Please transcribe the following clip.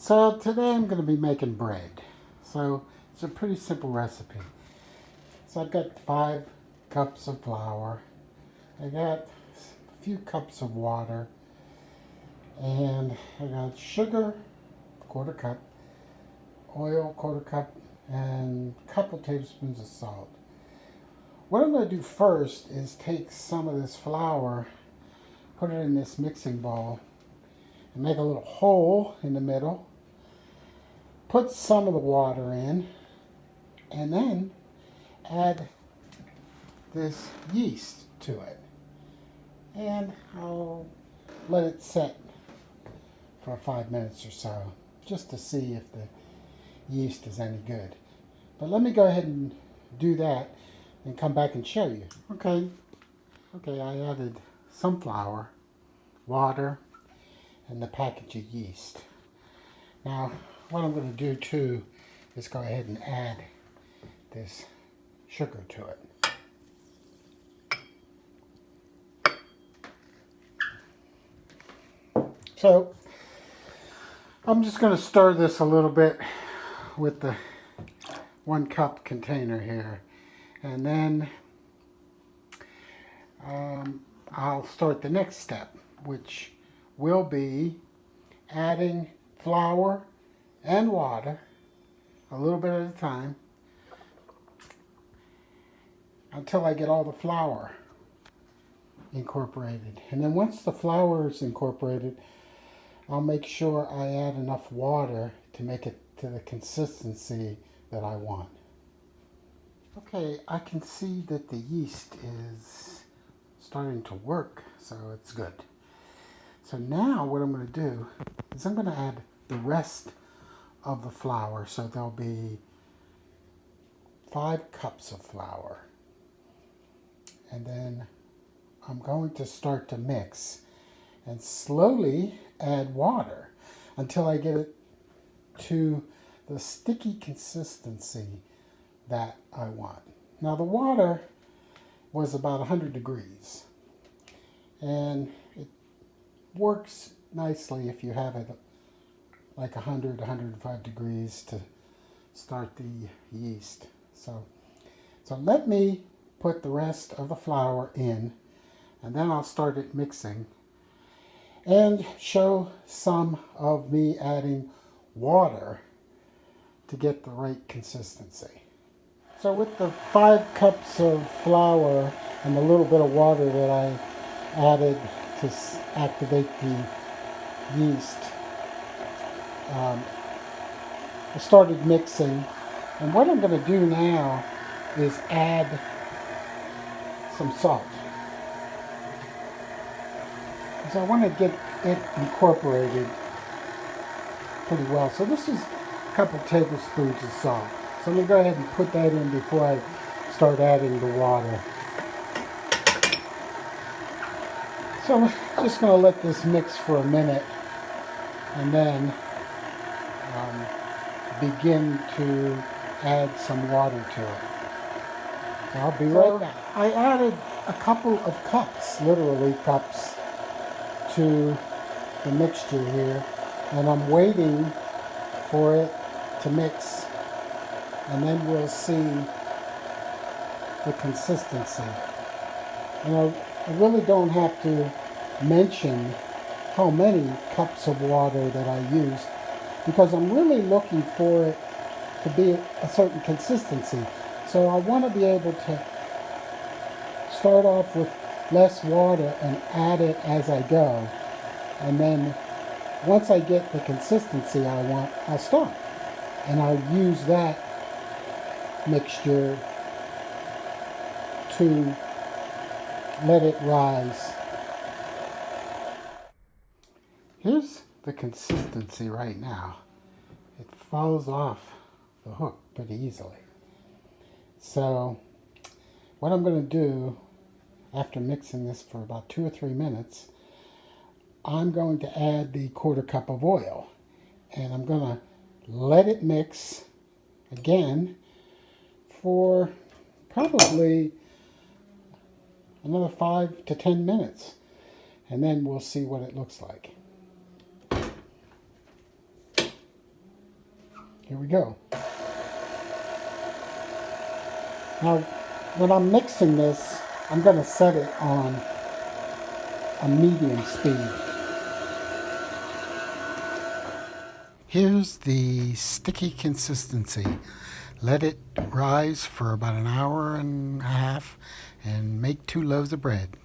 So today I'm going to be making bread. So it's a pretty simple recipe. So I've got 5 cups of flour. I got a few cups of water. And I got sugar, 1/4 cup, oil, 1/4 cup, and a couple tablespoons of salt. What I'm going to do first is take some of this flour, put it in this mixing bowl, and make a little hole in the middle. Put some of the water in, and then add this yeast to it. And I'll let it set for 5 minutes or so, just to see if the yeast is any good. But let me go ahead and do that and come back and show you. Okay, I added some flour, water, and the package of yeast. Now, what I'm going to do too is go ahead and add this sugar to it. So, I'm just going to stir this a little bit with the 1 cup container here. And then I'll start the next step, which will be adding flour and water, a little bit at a time, until I get all the flour incorporated. And then once the flour is incorporated, I'll make sure I add enough water to make it to the consistency that I want. Okay, I can see that the yeast is starting to work, so it's good. So now what I'm going to do is I'm going to add the rest of the flour. So there'll be 5 cups of flour. And then I'm going to start to mix and slowly add water until I get it to the sticky consistency that I want. Now the water was about 100 degrees, and it works nicely if you have it like 100, 105 degrees to start the yeast. So let me put the rest of the flour in, and then I'll start it mixing and show some of me adding water to get the right consistency. So with the 5 cups of flour and the little bit of water that I added to activate the yeast, I started mixing. And what I'm going to do now is add some salt. Because I want to get it incorporated pretty well. So this is a couple tablespoons of salt. So I'm going to go ahead and put that in before I start adding the water. So I'm just going to let this mix for a minute and then begin to add some water to it. I'll be right back. I added a couple of cups, literally cups, to the mixture here, and I'm waiting for it to mix, and then we'll see the consistency. And I really don't have to mention how many cups of water that I used, because I'm really looking for it to be a certain consistency. So I want to be able to start off with less water and add it as I go. And then once I get the consistency I want, I'll stop. And I'll use that mixture to let it rise. Here's the consistency right now. It falls off the hook pretty easily. So what I'm going to do after mixing this for about 2 or 3 minutes, I'm going to add the 1/4 cup of oil, and I'm going to let it mix again for probably another 5 to 10 minutes, and then we'll see what it looks like. Here we go. Now, when I'm mixing this, I'm going to set it on a medium speed. Here's the sticky consistency. Let it rise for about an hour and a half and make 2 loaves of bread.